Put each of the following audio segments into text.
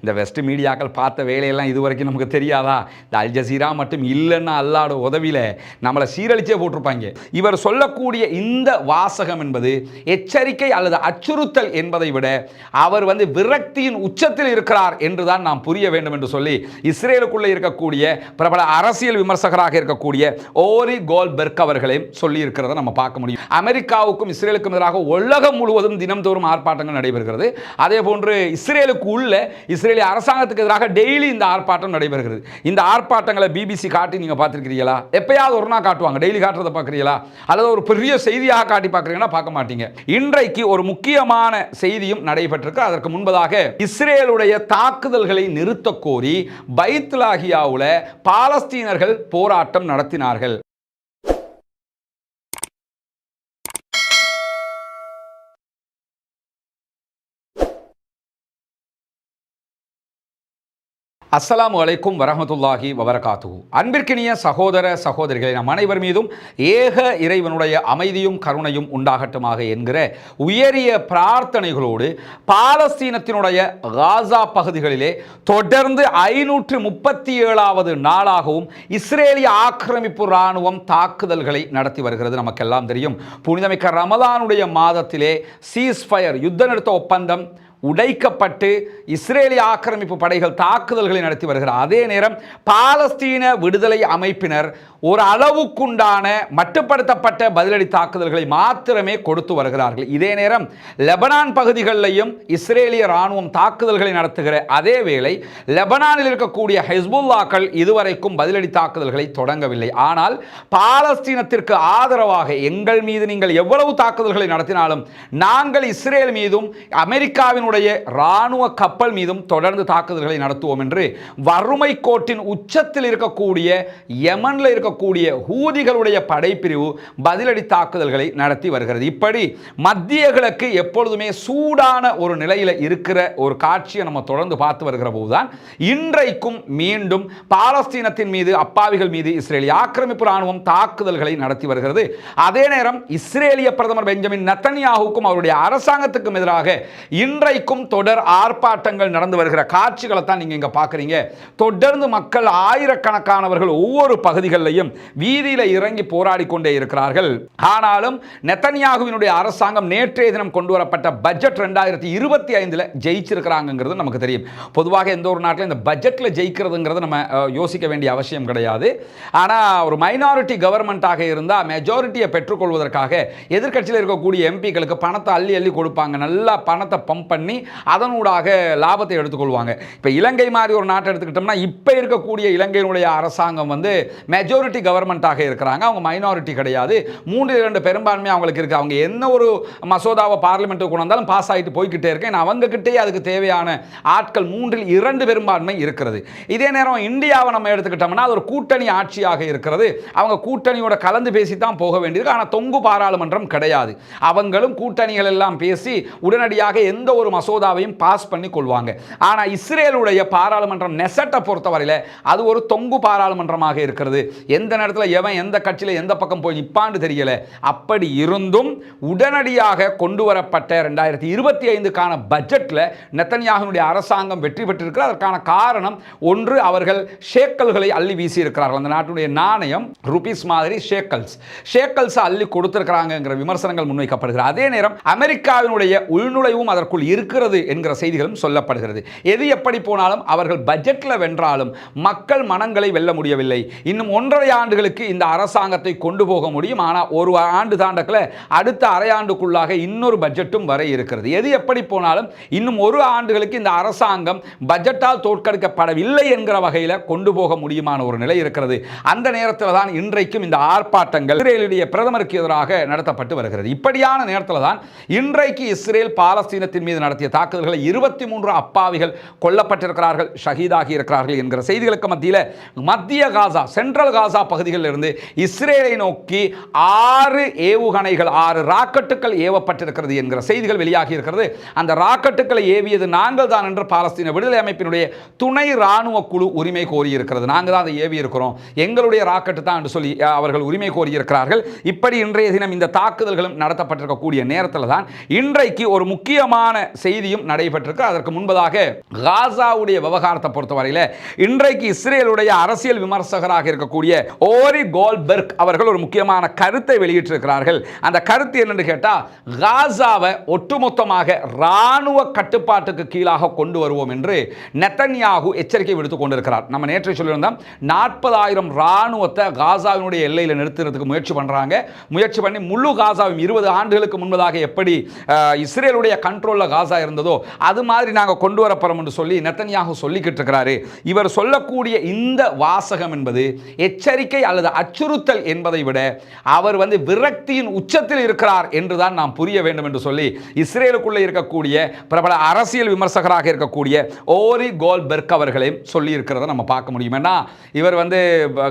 இந்த வெஸ்ட் மீடியாக்கள் பார்த்த வேலையெல்லாம் இது வரைக்கும் நமக்கு தெரியாதா? இந்த அல் ஜசீரா மட்டும் இல்லைன்னா அல்லாட உதவியில் நம்மளை சீரழிச்சே போட்டிருப்பாங்க. இவர் சொல்லக்கூடிய இந்த வாசகம் என்பது எச்சரிக்கை அல்லது அச்சுறுத்தல் என்பதை விட அவர் விரக்தியின் உச்சத்தில் இருக்கிறார் என்றுதான் நாம் புரிய வேண்டும் என்று சொல்லி இஸ்ரேலுக்குள்ளே இருக்கக்கூடிய பிரபல அரசியல் விமர்சகராக இருக்கக்கூடிய ஓரி கோல்ட்பெர்க் அவர்களையும் சொல்லி இருக்கிறத நம்ம பார்க்க முடியும். அமெரிக்காவுக்கும் இஸ்ரேலுக்கும் எதிராக உலகம் முழுவதும் தினம்தோறும் ஆர்ப்பாட்டங்கள் நடைபெறுகிறது. அதே போன்று இஸ்ரேலுக்கு உள்ள இஸ்ரேலிய அரசாங்கத்துக்கு எதிராக டெய்லி இந்த ஆர்ப்பாட்டம் நடைபெறுகிறது. இந்த ஆர்ப்பாட்டங்களை பிபிசி காட்டி நீங்க பார்த்திருக்கிறீங்களா? எப்பயாவது ஒரு நாள் காட்டுவாங்க. டெய்லி காட்டுறதை பார்க்குறீங்களா? அல்லது ஒரு பெரிய செய்தியாக காட்டி பார்க்குறீங்கன்னா பார்க்க மாட்டீங்க. இன்றைக்கு ஒரு முக்கியமான செய்தியும் நடைபெற்றிருக்கு. அதற்கு முன்பதாக இஸ்ரேலுடைய தாக்குதல்களை நிறுத்த கோரி பைத்லாகியாவுல பாலஸ்தீனர்கள் போராட்டம் நடத்தினார்கள். அஸ்ஸலாமு அலைக்கும் வரஹ்மத்துல்லாஹி வபரகாத்துஹு. அன்பிற்கினிய சகோதர சகோதரிகளை நம் அனைவர் மீதும் ஏக இறைவனுடைய அமைதியும் கருணையும் உண்டாகட்டுமாக என்கிற உயரிய பிரார்த்தனைகளோடு பாலஸ்தீனத்தினுடைய காசா பகுதிகளிலே தொடர்ந்து 537வது நாளாகவும் இஸ்ரேலிய ஆக்கிரமிப்பு இராணுவம் தாக்குதல்களை நடத்தி வருகிறது. நமக்கெல்லாம் தெரியும், புனிதமிக்க ரமலானுடைய மாதத்திலே சீஸ்ஃபயர் யுத்த நிறுத்த ஒப்பந்தம் உடைக்கப்பட்டு இஸ்ரேலிய ஆக்கிரமிப்பு படைகள் தாக்குதல்களை நடத்தி வருகிறார். அதே நேரம் பாலஸ்தீன விடுதலை அமைப்பினர் ஒரு அளவுக்குண்டான மட்டுப்படுத்தப்பட்ட பதிலடி தாக்குதல்களை மாத்திரமே கொடுத்து வருகிறார்கள். இதே நேரம் லெபனான் பகுதிகளிலையும் இஸ்ரேலிய ராணுவம் தாக்குதல்களை நடத்துகிற அதே வேளை லெபனானில் இருக்கக்கூடிய ஹெஸ்புல்லாக்கள் இதுவரைக்கும் பதிலடி தாக்குதல்களை தொடங்கவில்லை. ஆனால் பாலஸ்தீனத்திற்கு ஆதரவாக எங்கள் மீது நீங்கள் எவ்வளவு தாக்குதல்களை நடத்தினாலும் நாங்கள் இஸ்ரேல் மீதும் அமெரிக்காவினுடைய ராணுவ கப்பல் மீதும் தொடர்ந்து தாக்குதல்களை நடத்துவோம் என்று வறுமை கோட்டின் உச்சத்தில் இருக்கக்கூடிய யமன்ல இருக்கக்கூடிய ஹூதிகளுடைய படைப்பிரிவு பதிலடி தாக்குதல்களை நடத்தி வருகிறது. இப்படி மத்திய கிழக்கு எப்பொழுதுமே சூடான ஒரு நிலையில் இருக்கிற ஒரு காட்சியை நம்ம தொடர்ந்து பார்த்து வருகிற போதுதான் இன்றைக்கும் மீண்டும் பாலஸ்தீனத்தின் மீது அப்பாவிகள் மீது இஸ்ரேலிய ஆக்கிரமிப்பு ராணுவம் தாக்குதல்களை நடத்தி வருகிறது. அதே நேரம் இஸ்ரேலிய பிரதமர் பெஞ்சமின் நெத்தன்யாஹுக்கும் அவருடைய அரசாங்கத்துக்கும் எதிராக இன்றைக்கும் தொடர் ஆர்ப்பாட்டங்கள் நடந்து வருகிற காட்சிகளை தான் நீங்க இங்க பாக்குறீங்க. தொடர்ந்து மக்கள் ஆயிரக்கணக்கானவர்கள் ஒவ்வொரு பகுதிகளிலும் வீதியில இறங்கி போராடி கொண்டே இருக்கிறார்கள். ஆனாலும் நெத்தன்யாகுவினுடைய அரசாங்கம் நேற்றைய தினம் கொண்டு வரப்பட்ட பட்ஜெட் 2025 ஜெயிச்சிருக்கிறாங்கிறது நமக்கு தெரியும். பொதுவாக எந்த ஒரு நாட்டில் இந்த பட்ஜெட்ல ஜெயிக்கிறதுங்கிறது நம்ம யோசிக்க வேண்டிய அவசியம் கிடையாது. ஆனா ஒரு மைனாரிட்டி கவர்மெண்டாக இருந்தா மெஜாரிட்டியை பெற்றுக்கொள்வதற்காக எதிர்க்கட்சியில் இருக்கக்கூடிய எம்பிக்களுக்கு பணத்தை அள்ளி அள்ளி கொடுப்பாங்க. நல்லா பணத்தை பம்ப் பண்ணி அதனூடாக லாபத்தை எடுத்துக்கொள்வாங்க. இப்போ இலங்கை மாதிரி ஒரு நாட்டை எடுத்துக்கிட்டோம்னா இப்போ இருக்கக்கூடிய இலங்கையினுடைய அரசாங்கம் மெஜாரிட்டி கவர்மெண்ட்டாக இருக்கிறாங்க. அவங்க மைனாரிட்டி கிடையாது. 3-2 பெரும்பான்மை அவங்களுக்கு இருக்கு. அவங்க என்ன ஒரு மசோதாவை பார்லிமெண்ட்டுக்கு கொண்டு வந்தாலும் பாஸ் ஆகிட்டு போய்கிட்டே இருக்கேன். அவங்க கிட்டே அதுக்கு தேவையான ஆட்கள் 3-2 பெரும்பான்மை இருக்கிறது. இதே நேரம் இந்தியாவை நம்ம எடுத்துக்கிட்டோம்னா அது ஒரு கூட்டணி ஆட்சியாக இருக்கிறது. அவங்க கூட்டணியோட கலந்து பேசி தான் போக வேண்டியிருக்கு. ஆனால் தொங்கு பாராளுமன்றம் கிடையாது. அவங்களும் கூட்டணிகள் எல்லாம் பேசி உடனடியாக எந்த ஒரு மசோதாவையும் பாஸ் பண்ணி கொள்வாங்க. ஆனால் இஸ்ரேலுடைய பாராளுமன்றம் நெசட்டை பொறுத்தவரையில் அது ஒரு தொங்கு பாராளுமன்றமாக இருக்கிறது. எந்த நேரத்தில் எவன் எந்த கட்சியில் எந்த பக்கம் போய் நிற்பான்னு தெரியல. அப்படி இருந்தும் உடனடியாக கொண்டு வரப்பட்ட 2025க்கான பட்ஜெட்டில் நெத்தன்யாகுவினுடைய அரசாங்கம் வெற்றி பெற்றிருக்கிறார். அதற்கான காரணம் ஒன்று, அவர்கள் ஷேக்கல்களை அள்ளி வீசி இருக்கிறார்கள். அந்த நாட்டுடைய நாணயம் ருபீஸ் மாதிரி ஷேக்கல்ஸ் அள்ளி கொடுத்திருக்கிறாங்கிற விமர்சனங்கள் முன்வைக்கப்படுகிறது. அதே நேரம் அமெரிக்காவினுடைய உள்நுழைவும் அதற்குள் இருக்கிறது என்கிற செய்திகளும் சொல்லப்படுகிறது. எது எப்படி போனாலும் அவர்கள் பட்ஜெட்டில் வென்றாலும் மக்கள் மனங்களை வெல்ல முடியவில்லை. இன்னும் 1.5 ஆண்டுகளுக்கு இந்த அரசாங்கத்தை கொண்டு போக முடியும். ஆனால் ஒரு ஆண்டு தாண்டக்கில் அடுத்த அரை ஆண்டுக்குள்ளாக இன்னொரு பட்ஜெட்டும் வர இருக்கிறது. எது எப்படி போனாலும் இன்னும் 1 ஆண்டுகளுக்கு இந்த அரசாங்கம் பட்ஜெட்டால் தோற்கடிக்கப்படவில்லை என்கிற வகையில் கொண்டு போக முடியுமான ஒரு நிலை இருக்கிறது. அந்த நேரத்தில் தான் இன்றைக்கும் இந்த ஆர்ப்பாட்டங்கள் இஸ்ரேலுடைய பிரதமருக்கு எதிராக நடத்தப்பட்டு வருகிறது. இப்படியான நேரத்தில் தான் இன்றைக்கு இஸ்ரேல் பாலஸ்தீனத்தின் மீது நடத்திய தாக்குதல்களை 23 அப்பாவிகள் கொல்லப்பட்டிருக்கிறார்கள், ஷஹீதாகி இருக்கிறார்கள் என்கிற செய்திகளுக்கு மத்தியில் மத்திய காசா, சென்ட்ரல் காசா காசா பகுதிகளில் இருந்து இஸ்ரேலை நோக்கி 6 ஏவுகணைகள் 6 ராக்கெட்டுகள் ஏவப்பட்டிருக்கிறது என்கிற செய்திகள் வெளியாகி இருக்கிறது. அந்த ராக்கெட்டுகளை ஏவியது நாங்கள் தான் என்று பாலஸ்தீன விடுதலை அமைப்பினுடைய துணை ராணுவ குழு உரிமை கோரியிருக்கிறது. நாங்கள் தான் அதை ஏவி இருக்கிறோம், எங்களுடைய ராக்கெட்டு தான் என்று சொல்லி அவர்கள் உரிமை கோரியிருக்கிறார்கள். இப்படி இன்றைய தினம் இந்த தாக்குதல்களும் நடத்தப்பட்டிருக்கக்கூடிய நேரத்தில் தான் இன்றைக்கு ஒரு முக்கியமான செய்தியும் நடைபெற்றிருக்கு. அதற்கு முன்பதாக காசாவுடைய விவகாரத்தை பொறுத்தவரையில் இன்றைக்கு இஸ்ரேலுடைய அரசியல் விமர்சகராக இருக்கக்கூடிய ஓரி கோல்பெர்க் அவர்கள் ஒரு முக்கியமான கருத்தை வெளியிட்டிருக்கிறார்கள். அந்த கருத்து என்னன்னு கேட்டா, காசாவை ஒட்டுமொத்தமாக ராணுவ கட்டுப்பாட்டுக்கு கீழாக கொண்டு வருவோம் என்று நெத்தன்யாகு எச்சரிக்கை விடுத்துக் கொண்டிருக்கிறார். நம்ம நேற்று சொல்லியிருந்தோம், 40,000 ராணுவத்தை காசாவினுடைய எல்லையில் நிறுத்துறதுக்கு முயற்சி பண்றாங்க. முயற்சி பண்ணி முழு காசாவும் 20 ஆண்டுகளுக்கு முன்பதாக எப்படி இஸ்ரேலுடைய கண்ட்ரோல்ல காசா இருந்ததோ அது மாதிரி நாங்கள் கொண்டு வரப்போறோம் என்று சொல்லி நெத்தன்யாகு சொல்லிக்கிட்டு இருக்கிறாரு. இவர் சொல்லக்கூடிய இந்த வாசகம் என்பது எச்சரிக்கை அல்லது அச்சுறுத்தல் என்பதை விட அவர் விரக்தியின் உச்சத்தில் இருக்கிறார் என்றுதான் நாம் புரிய வேண்டும் என்று சொல்லி இஸ்ரேலுக்குள்ள இருக்கக்கூடிய பிரபல அரசியல் விமர்சகராக இருக்கக்கூடிய ஓரி கோல்பெர்க் அவர்களையும் சொல்லி இருக்கிறத நம்ம பார்க்க முடியும். இவர்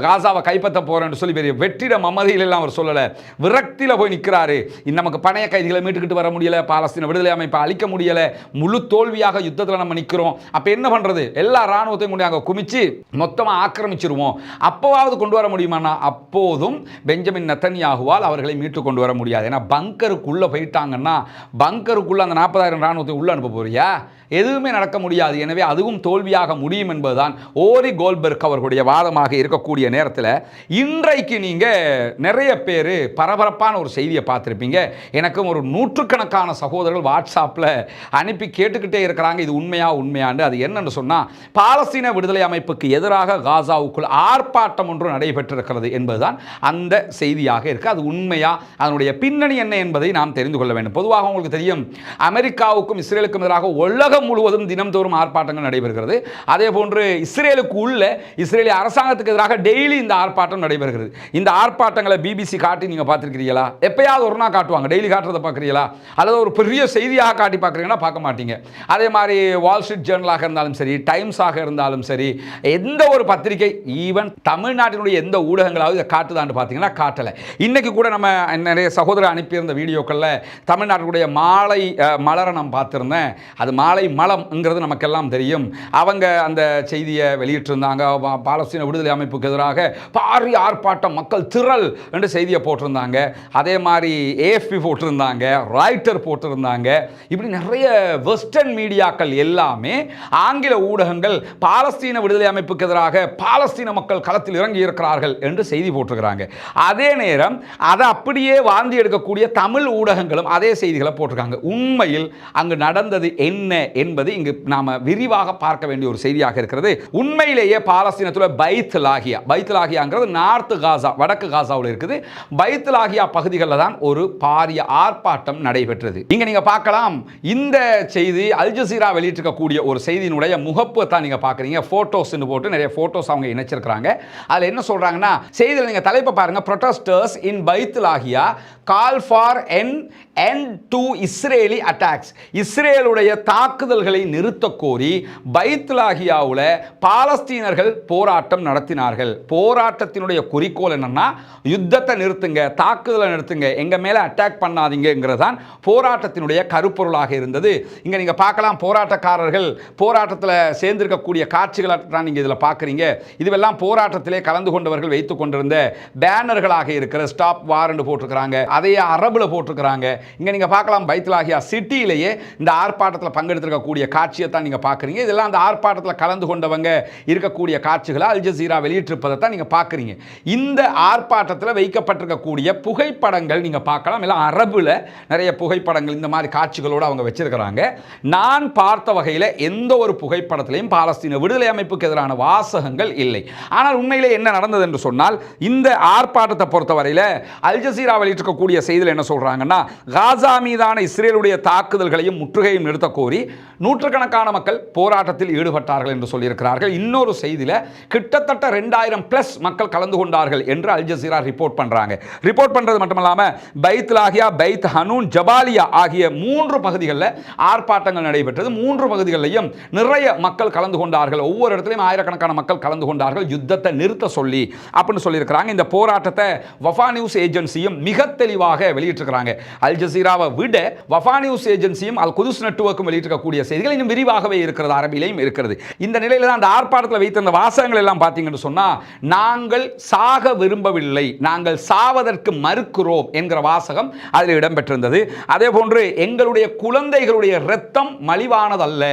காசாவை கைப்பற்ற போறேன்னு சொல்லி வெற்றிட மமதியில் எல்லாம் அவர் சொல்லல, விரக்தியில் போய் நிற்கிறாரு. நமக்கு பணைய கைதிகளை மீட்டுக்கிட்டு வர முடியல, பாலஸ்தீன விடுதலை அமைப்பை அழிக்க முடியல, முழு தோல்வியாக யுத்தத்தில் நம்ம நிற்கிறோம். அப்ப என்ன பண்றது? எல்லா ராணுவத்தையும் கொண்டு அங்க குமிச்சு மொத்தமா ஆக்கிரமிச்சிருவோம். அப்போவாவது கொண்டு வர முடியுமானா அப்போதும் பெஞ்சமின் நெத்தன்யாகுவால் அவர்களை மீட்டு கொண்டு வர முடியாது. ஏன்னா பங்கருக்குள்ள போயிட்டாங்கன்னா பங்கருக்குள்ள அந்த 40,000 ராணுவத்தை உள்ள அனுப்ப போறியா? எதுவுமே நடக்க முடியாது. எனவே அதுவும் தோல்வியாக முடியும் என்பதுதான் ஓரி கோல்பெர்க் அவர்களுடைய வாதமாக இருக்கக்கூடிய நேரத்தில் இன்றைக்கு நீங்க நிறைய பேர் பரபரப்பான ஒரு செய்தியை பார்த்திருப்பீங்க. எனக்கும் ஒரு நூற்றுக்கணக்கான சகோதரர்கள் வாட்ஸ்அப்பில் அனுப்பி கேட்டுக்கிட்டே இருக்கிறாங்க, இது உண்மையாண்டு. அது என்னன்னு சொன்னா, பாலஸ்தீன விடுதலை அமைப்புக்கு எதிராக காசாவுக்குள் ஆர்ப்பாட்டம் ஒன்று நடைபெற்றிருக்கிறது என்பதுதான் அந்த செய்தியாக இருக்கு. அது உண்மையா, அதனுடைய பின்னணி என்ன என்பதை நாம் தெரிந்து கொள்ள வேண்டும். பொதுவாக உங்களுக்கு தெரியும், அமெரிக்காவுக்கும் இஸ்ரேலுக்கும் எதிராக உலகம் முழுவதும் தினம்தோறும் ஆர்ப்பாட்டங்கள் நடைபெறுகிறது. அதே போன்று இஸ்ரேலுக்கு உள்ள இஸ்ரேலிய அரசாங்கத்துக்கு எதிராக டெய்லி இந்த ஆர்ப்பாட்டம் நடைபெறுகிறது. இந்த ஆர்ப்பாட்டங்களை பிபிசி காட்டி நீங்க பார்த்திருக்கிறீங்களா? எப்பயாவது ஒரு நாள் காட்டுவாங்க, டெய்லி காட்டுறதை பார்க்குறீங்களா? அல்லது ஒரு பெரிய செய்தியாக காட்டி பார்க்குறீங்கன்னா பார்க்க மாட்டீங்க. அதே மாதிரி வால் ஸ்ட்ரீட் ஜேர்னலாக இருந்தாலும் சரி, டைம்ஸாக இருந்தாலும் சரி, எந்த ஒரு பத்திரிகை, ஈவன் தமிழ்நாட்டினுடைய எந்த ஊடகங்களாவது இதை காட்டுதான்னு பார்த்தீங்கன்னா காட்டலை. இன்னைக்கு கூட நம்ம நிறைய சகோதரர் அனுப்பியிருந்த வீடியோக்களில் தமிழ்நாட்டுடைய மாலை மலரை நான் பார்த்துருந்தேன். அது மாலை மலம்ங்கிறது நமக்கெல்லாம் தெரியும். அவங்க அந்த செய்தியை வெளியிட்டிருந்தாங்க. பாலஸ்தீன விடுதலை அமைப்புக்கு எதிராக பாரிய ஆர்ப்பாட்டம், மக்கள் திரள் என்று செய்தியை போட்டிருந்தாங்க. அதே மாதிரி ஏஎஃப்பி போட்டிருந்தாங்க, ராய்ட்டர் போட்டிருந்தாங்க. இப்படி நிறைய வெஸ்டர்ன் மீடியாக்கள் எல்லாமே, ஆங்கில ஊடகங்கள் பாலஸ்தீன விடுதலை அமைப்புக்கு எதிராக பாலஸ்தீன மக்கள் களத்தில் இறங்கி இருக்கிறார்கள் என்று செய்தி போட்டிருக்கிறாங்க. அதே நேரம் அதை அப்படியே வாந்தி எடுக்கக்கூடிய தமிழ் ஊடகங்களும் அதே செய்திகளை போட்டிருக்காங்க. உண்மையில் அங்கு நடந்தது என்ன என்பது இங்கு நாம விரிவாக பார்க்க வேண்டிய ஒரு செய்தியாக இருக்கிறது. உண்மையிலேயே பாலஸ்தீனத்தில் பைத் லாகியாங்கிறது நார்த் காசா, வடக்கு காசாவில் இருக்குது. பைத் லாகியா பகுதிகளில் தான் ஒரு பாரிய ஆர்ப்பாட்டம் நடைபெற்றது. இங்க நீங்க பார்க்கலாம், இந்த செய்தி அல் ஜசீரா வெளியிட்டிருக்கக்கூடிய ஒரு செய்தியினுடைய முகப்பு தான் நீங்க பார்க்குறீங்க. போட்டோஸ் போட்டு நிறைய போட்டோஸ் அவங்க இணைச்சிருக்கிறாங்க. அதில் என்ன சொல்றாங்கன்னா, செய்தியில் நீங்க தலைப்பை பாருங்க, protesters in faith Laqiya call for end to Israeli attacks. இஸ்ரேலுடைய தாக்குதல்களை நிறுத்த கோரி பைத் லாகியாவில் பாலஸ்தீனர்கள் போராட்டம் நடத்தினார்கள். போராட்டத்தினுடைய குறிக்கோள் என்னன்னா, யுத்தத்தை நிறுத்துங்க, தாக்குதலை நிறுத்துங்க, எங்க மேல அட்டாக் பண்ணாதீங்கிறதான் போராட்டத்தினுடைய கருப்பொருளாக இருந்தது. இங்க நீங்க பார்க்கலாம், போராட்டக்காரர்கள் போராட்டத்தில் சேர்ந்திருக்கக்கூடிய காட்சிகளை தான் நீங்க இதில் பார்க்குறீங்க. இதுவெல்லாம் போராட்டத்திலே கலந்து கொண்டவர்கள் வைத்துக் கொண்டிருந்த பேனர்களாக இருக்கிற ஸ்டாப் வார் என்று போட்டிருக்கிறாங்க. அதையே அரபுல போட்டிருக்கிறாங்க. இங்க நீங்க பார்க்கலாம், பைத் லாகியா சிட்டியிலேயே இந்த ஆர்ப்பாட்டத்தில் பங்கெடுத்திருக்கக்கூடிய காட்சியை தான் நீங்க பார்க்குறீங்க. இதெல்லாம் அந்த ஆர்ப்பாட்டத்தில் கலந்து கொண்டவங்க இருக்கக்கூடிய காட்சிகளை அல் ஜசீரா வெளியிட்டிருப்பதை தான் நீங்க பார்க்குறீங்க. இந்த ஆர்ப்பாட்டத்தில் வைக்கப்பட்டிருக்கக்கூடிய புகைப்படங்கள் நீங்க பார்க்கலாம். எல்லாம் அரபுல நிறைய புகைப்படங்கள் இந்த மாதிரி காட்சிகளோடு அவங்க வச்சிருக்கிறாங்க. நான் பார்த்த வகையில் எந்த ஒரு புகைப்படத்திலையும் பாலஸ்தீன விடுதலை அமைப்புக்கு எதிரான வாசகங்கள் இல்லை. ஆனால் உண்மையிலே என்ன நடந்தது என்று சொன்னால், இந்த ஆர்ப்பாட்டத்தை பொறுத்தவரையில் அல் ஜசீரா வெளியிட்டிருக்கக்கூடிய செய்தியில் என்ன சொல்றாங்கன்னா, காசா மீதான இஸ்ரேலுடைய தாக்குதல்களையும் முற்றுகையும் நிறுத்த கோரி நூற்றுக்கணக்கான மக்கள் போராட்டத்தில் ஈடுபட்டார்கள் என்று சொல்லியிருக்கிறார்கள். இன்னொரு செய்தியில் கிட்டத்தட்ட 2000+ மக்கள் கலந்து கொண்டார்கள் என்று அல் ஜசீரா ரிப்போர்ட் பண்றாங்க. ரிப்போர்ட் பண்றது மட்டுமல்லாம பைத் லாகியா, பைத் ஹனூன், ஜபாலியா ஆகிய 3 பகுதிகளில் ஆர்ப்பாட்டங்கள் நடைபெற்றது. 3 பகுதிகளிலும் நிறைய மக்கள் கலந்து கொண்டார்கள். ஒவ்வொரு இடத்திலும் ஆயிரக்கணக்கான மக்கள் கலந்து கொண்டார்கள் யுத்தத்தை நிறுத்த சொல்லி அப்படின்னு சொல்லியிருக்கிறாங்க. இந்த போராட்டத்தை வஃபா நியூஸ் ஏஜென்சியும் மிக தெளிவாக வெளியிட்டிருக்கிறாங்க. அல் ஜசீராவை விட வஃபா நியூஸ் ஏஜென்சியும் அல் குதுஸ் நெட்வொர்க்கும் வெளியிட்டிருக்கக்கூடிய செய்திகள் இன்னும் விரிவாகவே இருக்கிறது, அரபிலையும் இருக்கிறது. இந்த நிலையில் தான் அந்த ஆர்ப்பாட்டத்தில் வைத்திருந்த வாசகங்கள் எல்லாம் பார்த்தீங்கன்னு சொன்னா, நாங்கள் சாக விரும்பவில்லை, நாங்கள் சாவதற்கு மறுக்கிறோம் என்கிற வாசகம் அதில் இடம்பெற்றிருந்தது. அதே போன்று எங்களுடைய குழந்தைகளுடைய இரத்தம் மலிவானதல்ல,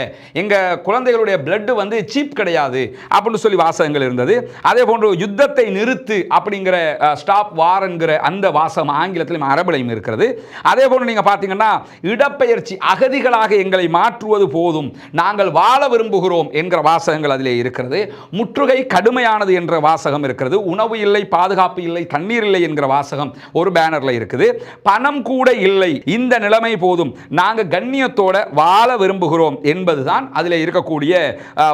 எங்க குழந்தைகளுடைய பிளட் வந்து சீப் கிடையாது அப்படின்னு சொல்லி வாசகங்கள் இருந்தது. அதே போன்று யுத்தத்தை நிறுத்து அப்படிங்கிற ஸ்டாப் வார் என்கிற அந்த வாசகம் ஆங்கிலத்திலும் அரபிலையும் இருக்கிறது. அதே போன்று நீங்க பார்த்தீங்கன்னா இடப்பெயர்ச்சி அகதிகளாக எங்களை மாற்றுவது போதும், நாங்கள் வாழ விரும்புகிறோம் என்கிற வாசகங்கள் அதிலே இருக்கிறது. முற்றுகை கடுமையானது என்ற வாசகம் இருக்கிறது. உணவு இல்லை, பாதுகாப்பு இல்லை, தண்ணீர் இல்லை என்கிற வாசகம் ஒரு பேனர்ல இருக்குது. பணம் கூட இல்லை, இந்த நிலைமை போதும், நாங்கள் கண்ணியத்தோட வாழ விரும்புகிறோம் என்பதுதான் அதிலே இருக்கக்கூடிய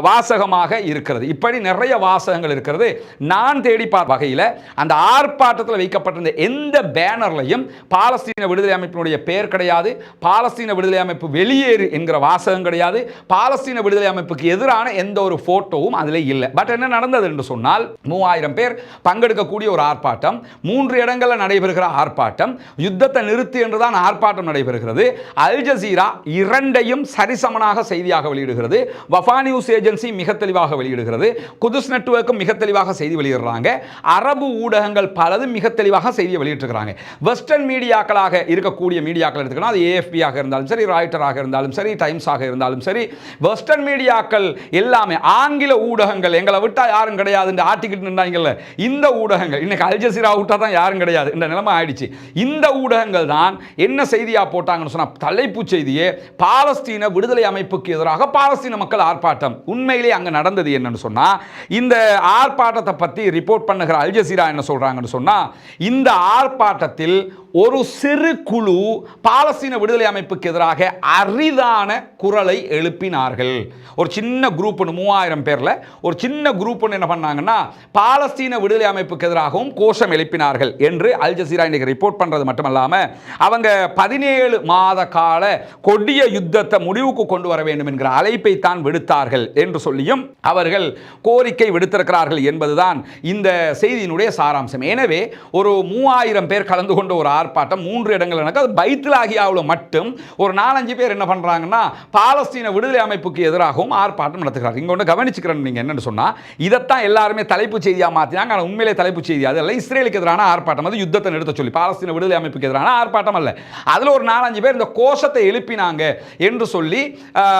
வாசகமாக இருக்கிறது. இப்படி நிறைய வாசகங்கள் இருக்கிறது. நான் தேடி பார்த்த வகையில் அந்த ஆர்ப்பாட்டத்தில் வைக்கப்பட்டிருந்த எந்த பேனர்லையும் பாலஸ்தீன விடுதலை அமைப்பினுடைய பெயர் கிடையாது, பாலஸ்தீன விடுதலை அமைப்பு வெளியேறு என்கிற வாசகம் கிடையாது, பாலஸ்தீன விடுதலை அமைப்புக்கு எதிரான எந்த ஒரு போட்டோவும் அதில் இல்லை. பட் என்ன நடந்தது என்று சொன்னால், 3000 பேர் பங்கெடுக்கக்கூடிய ஒரு ஆர்ப்பாட்டம், 3 இடங்களில் நடைபெறுகிற ஆர்ப்பாட்டம், யுத்தத்தை நிறுத்து என்றுதான் ஆர்ப்பாட்டம் நடைபெறுகிறது. அல் ஜசீரா இரண்டையும் சரிசமனாக செய்தியாக வெளியிடுகிறது. வஃபா நியூஸ் ஏஜென்சி மிக தெளிவாக வெளியிடுகிறது. குதுஸ் நெட்வொர்க்கும் மிக தெளிவாக செய்தி வெளியிடுறாங்க. அரபு ஊடகங்கள் பலதும் மிக தெளிவாக செய்தியை வெளியிட்டிருக்கிறாங்க. வெஸ்டர்ன் மீடியாக்களாக இருக்கக்கூடிய மீடியாக்கள் எடுத்துக்கணும், அது ஏஎஃப்பி ஆக இருந்தாலும் சரி, ராய்ட்டராக இருந்தாலும் சரி, டைம்ஸ் ஆக இருந்தாலும் சரி, வெஸ்டர்ன் மீடியாக்கள் எல்லாமே ஆங்கில ஊடகங்கள் எங்களை விட்டா யாரும் கிடையாது என்று ஆட்டிக்கிட்டு நின்றாங்கல்ல, இந்த ஊடகங்கள் இன்னைக்கு அல் ஜசீரா விட்டா தான் யாரும் கிடையாது இந்த நிலைமை ஆயிடுச்சு. இந்த ஊடகங்கள் தான் என்ன செய்தியா போட்டாங்கன்னு சொன்னா, தலைப்பு செய்தியே பாலஸ்தீன விடுதலை அமைப்புக்கு எதிராக பாலஸ்தீன மக்கள் ஆர்ப்பாட்டம். உண்மையிலே அங்க நடந்தது என்னன்னு சொன்னா, இந்த ஆர்ப்பாட்டத்தை பத்தி ரிப்போர்ட் பண்ணுகிற அல் ஜசீரா என்ன சொல்றாங்கன்னு சொன்னா, இந்த ஆர்ப்பாட்டத்தில் ஒரு சிறு குழு பாலஸ்தீன விடுதலை அமைப்புக்கு எதிராக அரிதான குரலை எழுப்பினார்கள். ஒரு சின்ன குரூப் 3000 பேர்ல ஒரு சின்ன குரூப் என்ன பண்ணாங்கன்னா, பாலஸ்தீன விடுதலை அமைப்புக்கு எதிராகவும் கோஷம் எழுப்பினார்கள் என்று அல் ஜசீரா இன்னைக்கு ரிப்போர்ட் பண்றது மட்டுமல்லாம, அவங்க 17 மாத கால கொடிய யுத்தத்தை முடிவுக்கு கொண்டு வர வேண்டும் என்கிற அழைப்பை தான் விடுத்தார்கள் என்று சொல்லியும் அவர்கள் கோரிக்கை விடுத்திருக்கிறார்கள் என்பதுதான் இந்த செய்தியினுடைய சாராம்சம். எனவே ஒரு 3000 பேர் கலந்து கொண்ட ஒரு ஆர்ப்பாட்டம் 3 இடங்கள் நடக்குது. பைத் லாகியாவில் மட்டும் ஒரு 4-5 பேர் என்ன பண்றாங்கன்னா, பாலஸ்தீன விடுதலை அமைப்புக்கு எதிராகவும் ஆர்ப்பாட்டம் நடத்துகிறார்கள். இங்க ஒன்று கவனிச்சுக்கிறேன், நீங்க என்னன்னு சொன்னா, இதைத்தான் எல்லாருமே தலைப்பு செய்தியா மாத்தினாங்க. ஆனால் உண்மையிலே தலைப்பு செய்தி அதல்ல. இஸ்ரேலுக்கு எதிரான ஆர்ப்பாட்டம், அது யுத்தத்தை நிறுத்த சொல்லி பாலஸ்தீன விடுதலை அமைப்புக்கு எதிரான ஆர்ப்பாட்டம் அல்ல. அதுல ஒரு 4-5 பேர் இந்த கோஷத்தை எழுப்பினாங்க என்று சொல்லி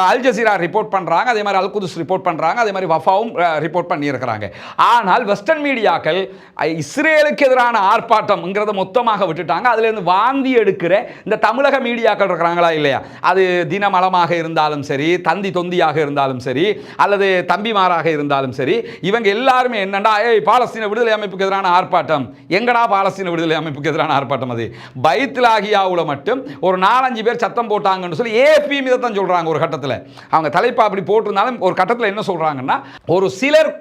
அல் ஜசீரா ரிப்போர்ட் பண்றாங்க. அதே மாதிரி அல் குதுஸ் ரிப்போர்ட் பண்றாங்க. அதே மாதிரி வஃபாவும் ரிப்போர்ட் பண்ணி இருக்கிறாங்க. ஆனால் வெஸ்டர்ன் மீடியாக்கள் இஸ்ரேலுக்கு எதிரான ஆர்ப்பாட்டம்ங்கிறத மொத்தமாக விட்டுட்டாங்க. அதுல இருந்து வாந்தி எடுக்கிற இந்த தமிழக மீடியாக்கள் இருக்கிறாங்களா இல்லையா, அது தினமலமாக இருந்தாலும் சரி, தந்தி தொந்தியாக இருந்தாலும் சரி, அல்லது தம்பிமாராக இருந்தாலும் சரி, இவங்க எல்லாருமே என்னண்டா, பாலஸ்தீன விடுதலை அமைப்புக்கு எதிரான ஆர்ப்பாட்டம், எங்கடா பாலஸ்தீன விடுதலை அமைப்புக்கு எதிரான ஆர்ப்பாட்டம்? அது பைத் லாகியாவுல மட்டும் ஒரு 4-5 பேர் சத்தம் போட்டாங்கன்னு சொல்லி ஏஎஃப்பி இதை தான் சொல்றாங்க. ஒரு கட்டத்தில் அவங்க தலைப்பு அப்படி போட்டிருந்தாலும் ஒரு கட்டத்தில் என்ன சொல்றாங்கன்னா, ஒரு சிலர்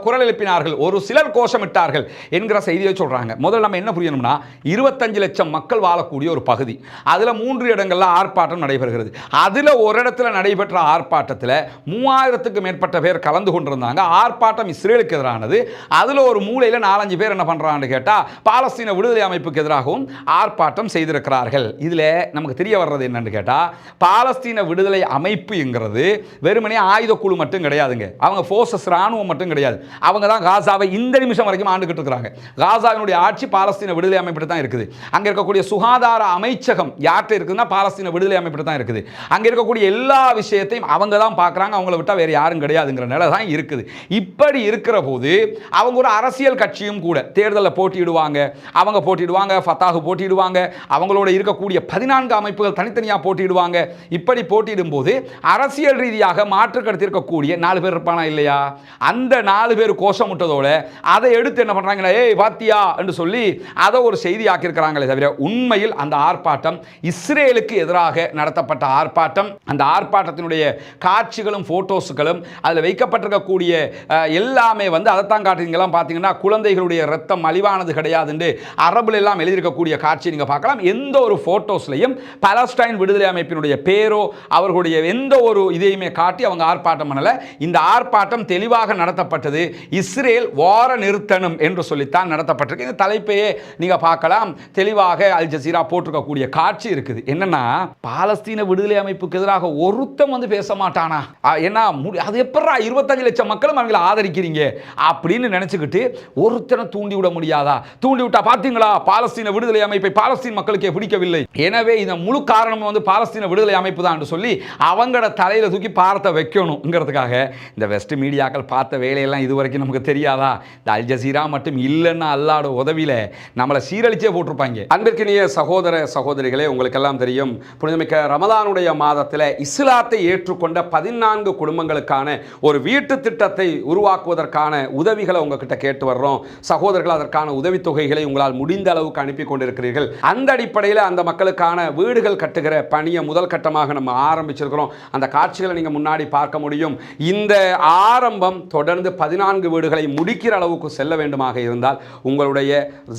குரல் எழுப்பினார்கள், ஒரு சிலர் கோஷமிட்டார்கள் என்கிற செய்தியை சொல்றாங்க. முதல்ல நம்ம என்ன புரியணும்னா, 25 லட்சம் மக்கள் வாழக்கூடிய ஒரு பகுதி, அதுல 3 இடங்கள்ல ஆர்ப்பாட்டம் நடைபெறுகிறது. அதுல ஒரு இடத்துல நடைபெற்ற ஆர்ப்பாட்டத்தில் 3000க்கும் மேற்பட்ட பேர் கலந்து கொண்டிருந்தாங்க. ஆர்ப்பாட்டம் இஸ்ரேலுக்கு எதிரானது. அதுல ஒரு மூலையில 4-5 பேர் என்ன பண்றாங்கன்னு கேட்டா, பாலஸ்தீன விடுதலை அமைப்புக்கு எதிராகவும் ஆர்ப்பாட்டம் செய்திருக்கிறார்கள். இதுல நமக்கு தெரிய வர்றது என்னன்னு கேட்டா, பாலஸ்தீன விடுதலை அமைப்புங்கிறது வெறுமனே ஆயுத குழு மட்டும் கிடையாதுங்க. அவங்க போர்சஸ், ராணுவம் மட்டும் கிடையாது. அவங்க தான் காசாவை இந்த நிமிஷம் வரைக்கும் ஆண்டுகிட்டு இருக்காங்க. காசாவினுடைய ஆட்சி பாலஸ்தீன விடுதலை அமைப்பு தான் இருக்குது. அங்க இருக்கக்கூடிய சுகாதார அமைச்சகம் யார்கிட்ட இருக்குதுன்னா பாலஸ்தீன விடுதலை அமைப்பு தான் இருக்குது. அங்க இருக்கக்கூடிய எல்லா விஷயத்தையும் அவங்க தான் பார்க்குறாங்க. அவங்கள விட்டா வேற யாரும் கிடையாதுங்கிற நிலை தான் இருக்குது. இப்படி இருக்கிற போது அவங்க ஒரு அரசியல் கட்சியும் கூட தேர்தலில் போட்டியிடுவாங்க. அவங்க போட்டியிடுவாங்க, ஃபத்தாஹ் போட்டியிடுவாங்க, அவங்களோட இருக்கக்கூடிய 14 அமைப்புகள் தனித்தனியாக போட்டியிடுவாங்க. இப்படி போட்டியிடும் போது அரசியல் ரீதியாக மாற்று கருத்து இருக்கக்கூடிய 4 பேர் இருப்பானா இல்லையா, அந்த 4 பேர் கோஷமிட்டதோட அதை எடுத்து என்ன பண்றாங்க, ஏய் பாத்தியா என்று சொல்லி அதை ஒரு செய்தி ஆக்கியிருக்கிறாங்களே தவிர, உண்மையில் அந்த ஆர்ப்பாட்டம் இஸ்ரேலுக்கு எதிராக நடத்தப்பட்ட ஆர்ப்பாட்டம். அந்த ஆர்ப்பாட்டத்தினுடைய காட்சிகளும் ஃபோட்டோஸுகளும் அதில் வைக்கப்பட்டிருக்கக்கூடிய எல்லாமே வந்து அதைத்தான் காட்டுறீங்களாம். பார்த்தீங்கன்னா குழந்தைகளுடைய ரத்தம் மலிவானது கிடையாதுன்னு அரபுல எல்லாம் எழுதியிருக்கக்கூடிய காட்சி நீங்கள் பார்க்கலாம். எந்த ஒரு ஃபோட்டோஸ்லையும் பாலஸ்டைன் விடுதலை அமைப்பினுடைய பேரோ அவர்களுடைய எந்த ஒரு இதையுமே காட்டி அவங்க ஆர்ப்பாட்டம் பண்ணல. இந்த ஆர்ப்பாட்டம் தெளிவாக நடத்தப்பட்டது. இஸ்ரேல் வார நிறுத்தணும் என்று சொல்லித்தான் நடத்தப்பட்டிருக்கு. இந்த தலைப்பையே நீங்க பார்க்கலாம். தெளிவாக அல் ஜசீரா போட்டிருக்கக்கூடிய காட்சி இருக்குது. என்னன்னா பாலஸ்தீன விடுதலை அமைப்புக்கு எதிராக ஒருத்தம் வந்து பேச மாட்டானா? ஏன்னா அது எப்பறா 25 லட்சம் மக்களும் அவங்களை ஆதரிக்கிறீங்க அப்படின்னு நினைச்சுக்கிட்டு ஒருத்தனை தூண்டி விட முடியாதா? தூண்டி விட்டா பாத்தீங்களா பாலஸ்தீன விடுதலை அமைப்பை பாலஸ்தீன் மக்களுக்கே பிடிக்கவில்லை, எனவே இந்த முழு காரணம் வந்து பாலஸ்தீன விடுதலை அமைப்பு தான் சொல்லி அவங்களோட தலையில தூக்கி பார்த்த வைக்கணும்ங்கிறதுக்காக இந்த வெஸ்ட் மீடியாக்கள் பார்த்த வேலையெல்லாம் இதுவரைக்கும் நமக்கு தெரியாதா? இந்த அல் ஜசீரா மட்டும் இல்லைன்னா அல்லாட உதவியில நம்மளை சீரழிச்சே போட்டிருப்பாங்க. அன்பிற்கினிய சகோதர சகோதரிகளே, உங்களுக்கெல்லாம் தெரியும் புனிதமிக்க ரமதானுடைய மாதத்தில் இஸ்லாத்தை ஏற்றுக்கொண்ட 14 குடும்பங்களுக்கான ஒரு வீட்டு திட்டத்தை உருவாக்குவதற்கான உதவிகளை உங்ககிட்ட கேட்டு வர்றோம். சகோதரர்கள் அதற்கான உதவித்தொகைகளை உங்களால் முடிந்த அளவுக்கு அனுப்பி கொண்டிருக்கிறீர்கள். அந்த அடிப்படையில் அந்த மக்களுக்கான வீடுகள் கட்டுகிற பணியை முதல் கட்டமாக நம்ம ஆரம்பிச்சிருக்கிறோம். அந்த காட்சிகளை நீங்க முன்னாடி பார்க்க முடியும். இந்த ஆரம்பம் தொடர்ந்து 14 வீடுகளை முடிக்கிற அளவுக்கு செல்ல வேண்டுமாக இருந்தால் உங்களுடைய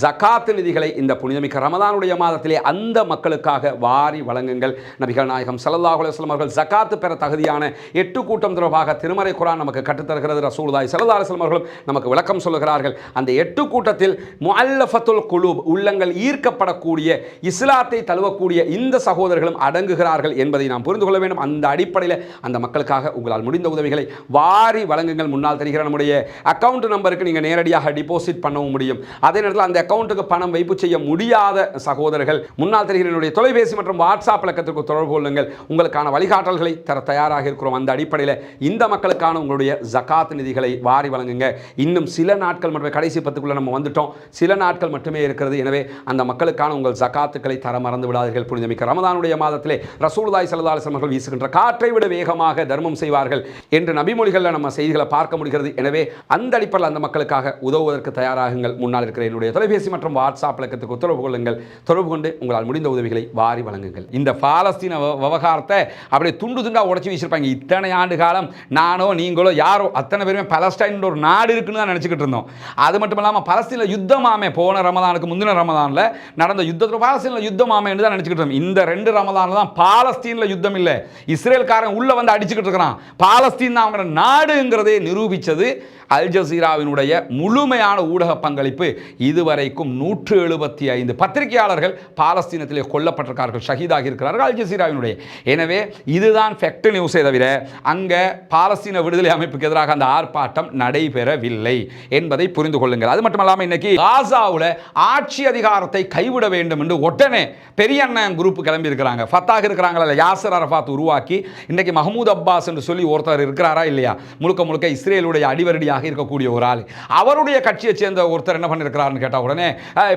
ஜகாத் நிதிகளை இந்த புனிதமிக்க ரமதானுடைய மாதத்திலே அந்த மக்களுக்காக வாரி வழங்குங்கள். நபிகள் நாயகம் ஸல்லல்லாஹு அலைஹி வஸல்லம் அவர்கள் ஜகாத் பெற தகுதியான 8 கூட்டம் தொடர்பாக திருமறை குர்ஆன் நமக்கு கற்றுத்தருகிறது. ரசூலுல்லாஹி ஸல்லல்லாஹு அலைஹி வஸல்லம் அவர்களும் நமக்கு விளக்கம் சொல்லுகிறார்கள். அந்த 8 கூட்டத்தில் முஅல்லஃபத்துல் குலூப் உள்ளங்கள் ஈர்க்கப்படக்கூடிய இஸ்லாத்தை தழுவக்கூடிய இந்த சகோதரர்களும் அடங்குகிறார்கள் என்பதை நாம் புரிந்து கொள்ள வேண்டும். அந்த அடிப்படையில் அந்த மக்களுக்காக உங்களால் முடிந்த உதவிகளை வாரி வழங்குங்கள். முன்னால் தெரிகிற நம்முடைய அக்கவுண்ட் நம்பருக்கு நீங்கள் நேரடியாக டிபாசிட் பண்ணவும் முடியும். அதே நேரத்தில் அந்த அக்கவுண்ட்டுக்கு பணம் வைப்பு செய்ய முடியாத சகோதரர்கள் முன்னால் தெரிகிற என்னுடைய தொலைபேசி மற்றும் வாட்ஸ்அப் இலக்கத்திற்கு தொடர்பு கொள்ளுங்கள். உங்களுக்கான வழிகாட்டல்களை தர தயாராக இருக்கிறோம். அந்த அடிப்படையில் இந்த மக்களுக்கான உங்களுடைய ஜகாத் நிதிகளை வாரி வழங்குங்க. இன்னும் சில நாட்கள் மட்டுமே, கடைசி 10க்குள்ள நம்ம வந்துட்டோம், சில நாட்கள் மட்டுமே இருக்கிறது. எனவே அந்த மக்களுக்கான உங்கள் ஜகாத்துக்களை தர மறந்து விடாதீர்கள். புனிதமிக்க ரமதானுடைய மாதத்திலே ரசூலுல்லாஹி ஸல்லல்லாஹு அலைஹி வஸல்லம் அவர்கள் வீசுகின்ற காற்றை விட வேகமாக தர்மம் செய்வார்கள் என்று நபிமொழிகளில் நம்ம செய்திகளை பார்க்க முடிகிறது. எனவே அந்த அடிப்படையில் அந்த மக்களுக்காக உதவுவதற்கு தயாராகுங்கள். முன்னால் இருக்கிற என்னுடைய தொலைபேசி மற்றும் வாட்ஸ்அப் இலக்கத்துக்கு தொடர்பு கொள்ளுங்கள். தொடர்பு கொண்டு உங்களால் முடிந்த உதவிகளை வாரி வழங்குங்கள். இந்த பாலஸ்தீன விவகாரத்தை அப்படியே துண்டு துண்டா உடைச்சு வீசிருப்பாங்க. இத்தனை ஆண்டு காலம் நானோ நீங்களோ யாரோ அத்தனை பேருமே பாலஸ்டைன் ஒரு நாடு இருக்குன்னு தான் நினைச்சுக்கிட்டு இருந்தோம். அது மட்டும் இல்லாமல் பாலஸ்தீன யுத்தமாமே போன ரமதானுக்கு முந்தின ரமதானில் நடந்த யுத்தத்தில் பாலஸ்தீனில் யுத்தமாமே என்று தான் நினைச்சுக்கிட்டு இருந்தோம். இந்த 2 ரமதானில் தான் பாலஸ்தீனில் யுத்தம் இல்லை, இஸ்ரேல்காரன் உள்ள வந்து அடிச்சுக்கிட்டு இருக்கிறான். பாலஸ்தீன் தான் அவங்க நாடுங்கிறதே நிரூபித்தது அல் ஜசீராவினுடைய முழுமையான ஊடக பங்களிப்பு. இதுவரைக்கும் 175 பத்திரிகையாளர்கள் பாலஸ்தீனத்திலே கொல்லப்பட்டிருக்கிறார்கள், ஷஹீதாகி இருக்கிறார்கள் அல் ஜசீராவினுடைய. எனவே இதுதான் ஃபேக்ட் நியூஸை தவிர அங்கே பாலஸ்தீன விடுதலை அமைப்புக்கு எதிராக அந்த ஆர்ப்பாட்டம் நடைபெறவில்லை என்பதை புரிந்து கொள்ளுங்கள். அது மட்டும் இல்லாமல் இன்னைக்கு காசாவில் ஆட்சி அதிகாரத்தை கைவிட வேண்டும் என்று உடனே பெரிய அண்ணன் குரூப் கிளம்பி இருக்கிறாங்க. ஃபத்தாக இருக்கிறாங்களா, யாசர் அரஃபாத் உருவாக்கி இன்றைக்கு மஹமூத் அப்பாஸ் என்று சொல்லி ஒருத்தர் இருக்கிறாரா இல்லையா, முழுக்க முழுக்க இஸ்ரேலுடைய அடிவரடியாக இருக்கக்கூடிய ஒரு ஆள். அவருடைய கட்சியை சேர்ந்த ஒருத்தர் என்ன பண்ணிருக்கிறார்னு கேட்டா உடனே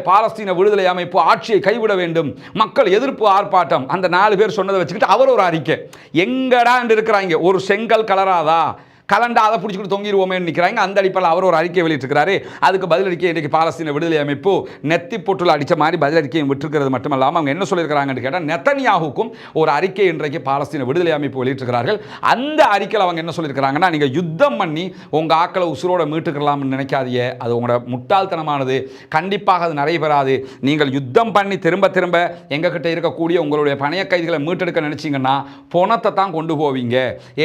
பாலஸ்தீன விடுதலை அமைப்பு ஆட்சியை கைவிட வேண்டும், மக்கள் எதிர்ப்பு ஆர்ப்பாட்டம், அந்த 4 பேர் சொன்னதை வச்சுக்கிட்டு அவர் ஒரு அறிக்கை. எங்கடா இருக்கிறாங்க, ஒரு செங்கல் கலராதா கலண்டா அதை பிடிச்சிக்கிட்டு தொங்கிடுவோமே நிற்கிறாங்க. அந்த அடிப்படையில் அவர் ஒரு அறிக்கை வெளியிட்டிருக்கிறாரு. அதுக்கு பதிலளிக்கை இன்றைக்கு பாலஸ்தீன விடுதலை அமைப்பு நெத்தி பொட்டுல அடித்த மாதிரி பதிலளிக்கையும் விட்டுருக்கிறது மட்டுமல்லாமல் அவங்க என்ன சொல்லியிருக்கிறாங்கன்னு கேட்டால் நெத்தனியாவுக்கும் ஒரு அறிக்கை இன்றைக்கு பாலஸ்தீன விடுதலை அமைப்பு வெளியிட்டிருக்கிறார்கள். அந்த அறிக்கையில் அவங்க என்ன சொல்லியிருக்கிறாங்கன்னா, நீங்கள் யுத்தம் பண்ணி உங்கள் ஆக்களை உசுரோட மீட்டுக்கலாம்னு நினைக்காதீங்க, அது உங்களோட முட்டாள்தனமானது, கண்டிப்பாக அது நடைபெறாது. நீங்கள் யுத்தம் பண்ணி திரும்ப திரும்ப எங்ககிட்ட இருக்கக்கூடிய உங்களுடைய பணைய கைதிகளை மீட்டெடுக்க நினைச்சிங்கன்னா பணத்தை தான் கொண்டு போவீங்க.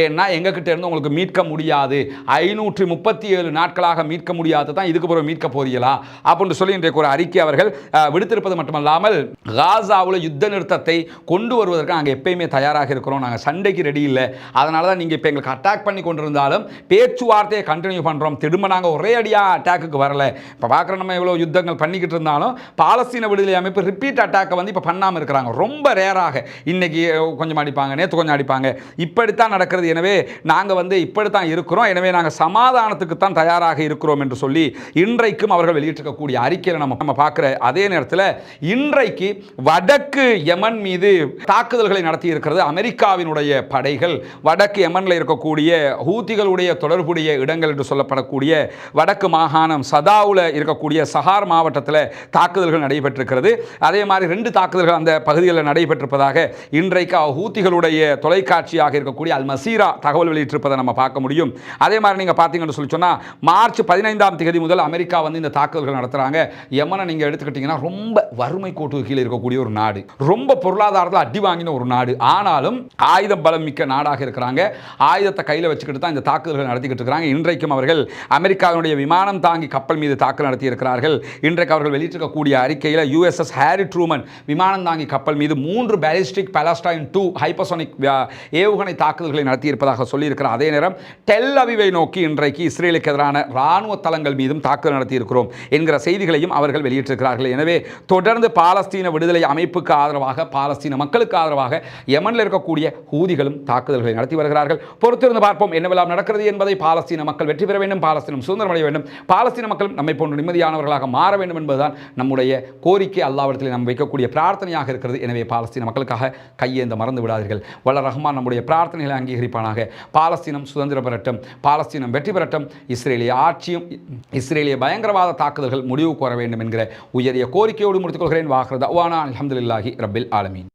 ஏன்னா எங்ககிட்ட இருந்து உங்களுக்கு மீட்க முடியாது, 537 நாட்களாக மீட்க முடியாது தான், இதுக்கு பிறகு மீட்க போறீங்களா அப்படின்னு சொல்லி இன்றைக்கு ஒரு அறிக்கை அவர்கள் விடுத்திருப்பது மட்டுமல்லாமல் காசாவில் யுத்த நிறுத்தத்தை கொண்டு வருவதற்கு நாங்கள் எப்பயுமே தயாராக இருக்கிறோம், நாங்கள் சண்டைக்கு ரெடி இல்லை, அதனால தான் நீங்கள் இப்போ எங்களுக்கு அட்டாக் பண்ணி கொண்டிருந்தாலும் பேச்சுவார்த்தையை கண்டினியூ பண்ணுறோம், திரும்ப நாங்கள் ஒரே அடியாக அட்டாக்கு வரல. இப்போ பார்க்குற நம்ம எவ்வளோ யுத்தங்கள் பண்ணிக்கிட்டு இருந்தாலும் பாலஸ்தீன விடுதலை அமைப்பு ரிப்பீட் அட்டாக்கை வந்து இப்போ பண்ணாமல் இருக்கிறாங்க. ரொம்ப ரேராக இன்னைக்கு கொஞ்சம் அடிப்பாங்க, நேற்று கொஞ்சம் அடிப்பாங்க, இப்படித்தான் நடக்கிறது. எனவே நாங்கள் வந்து இப்படித்தான் தான் இருக்கிறோம், எனவே நாங்கள் சமாதானத்துக்கு தான் தயாராக இருக்கிறோம் என்று சொல்லி இன்றைக்கும் அவர்கள் வெளியிட்டிருக்கக்கூடிய அறிக்கையில் நம்ம பார்க்குற அதே நேரத்தில் இன்றைக்கு வடக்கு யமன் மீது தாக்குதல்களை நடத்தி இருக்கிறது அமெரிக்காவினுடைய படைகள். வடக்கு யமனில் இருக்கக்கூடிய ஹூத்திகளுடைய தொடர்புடைய இடங்கள் என்று சொல்லப்படக்கூடிய வடக்கு மாகாணம் சதாவில் இருக்கக்கூடிய சஹார் மாவட்டத்தில் தாக்குதல்கள் நடைபெற்றிருக்கிறது. அதே மாதிரி 2 தாக்குதல்கள் அந்த பகுதிகளில் நடைபெற்றிருப்பதாக இன்றைக்கு ஹூத்திகளுடைய தொலைக்காட்சியாக இருக்கக்கூடிய அல் மசீரா தகவல் வெளியிட்டிருப்பதை நம்ம பார்க்க முடியும். அதே மாதிரி நீங்கள் பார்த்தீங்கன்னு சொல்லி சொன்னால் மார்ச் 15ஆம் தேதி முதல் அமெரிக்கா வந்து இந்த தாக்குதல்கள் நடத்துகிறாங்க. யமனை நீங்கள் எடுத்துக்கிட்டிங்கன்னா ரொம்ப வறுமை கோட்டுக்கு கீழே இருக்கக்கூடிய ஒரு நாடு, ரொம்ப பொருளாதாரத்தில் அடி வாங்கின ஒரு நாடு, ஆனாலும் ஆயுத பலம் மிக்க நாடாக இருக்கிறாங்க. ஆயுதத்தை கையில் வச்சுக்கிட்டு தான் இந்த தாக்குதல்கள் நடத்திக்கிட்டு இருக்கிறாங்க. இன்றைக்கும் அவர்கள் அமெரிக்காவினுடைய விமானம் தாங்கி கப்பல் மீது தாக்குதல் நடத்தி இருக்கிறார்கள். இன்றைக்கு அவர்கள் வெளியிட்டிருக்கக்கூடிய அறிக்கையில் USS ஹாரி ட்ரூமன் விமானம் தாங்கி கப்பல் மீது 3 பேலிஸ்டிக் பாலஸ்டைன் 2 ஹைப்பர்சோனிக் ஏவுகணை தாக்குதல்களை நடத்தியிருப்பதாக சொல்லியிருக்கிறார். அதே நேரம் டெல் அவிவை நோக்கி இன்றைக்கு இஸ்ரேலுக்கு எதிரான இராணுவ தளங்கள் மீதும் தாக்குதல் நடத்தியிருக்கிறோம் என்கிற செய்திகளையும் அவர்கள் வெளியிட்டிருக்கிறார்கள். எனவே தொடர்ந்து பாலஸ்தீன விடுதலை அமைப்புக்கு ஆதரவாக, பாலஸ்தீன மக்களுக்கு ஆதரவாக யமனில் இருக்கக்கூடிய ஹூதிகளும் தாக்குதல்களை நடத்தி வருகிறார்கள். பொறுத்திருந்து பார்ப்போம் என்னவெல்லாம் நடக்கிறது என்பதை. பாலஸ்தீன மக்கள் வெற்றி பெற வேண்டும், பாலஸ்தீனம் சுதந்திரமடைய வேண்டும், பாலஸ்தீன மக்கள் நம்மை போன்ற நிம்மதியானவர்களாக மாற வேண்டும் என்பதுதான் நம்முடைய கோரிக்கை, அல்லாஹ்விடத்தில் நாம் வைக்கக்கூடிய பிரார்த்தனையாக இருக்கிறது. எனவே பாலஸ்தீன மக்களுக்காக கையேந்த மறந்து விடாதீர்கள். வல்ல ரஹ்மான் நம்முடைய பிரார்த்தனைகளை அங்கீகரிப்பானாக. பாலஸ்தீனம் சுதந்திரம் பெறட்டும், பாலஸ்தீனம் வெற்றி பெறட்டும், இஸ்ரேலிய ஆட்சியும் இஸ்ரேலிய பயங்கரவாத தாக்குதல்கள் முடிவுக்கு வர வேண்டும் என்கிற உயரிய கோரிக்கையோடு முடித்துக் கொள்கிறேன். வாஹ்ரு தஅவானா அல்ஹம்துலில்லாஹி ரப்பில் ஆலமீன்.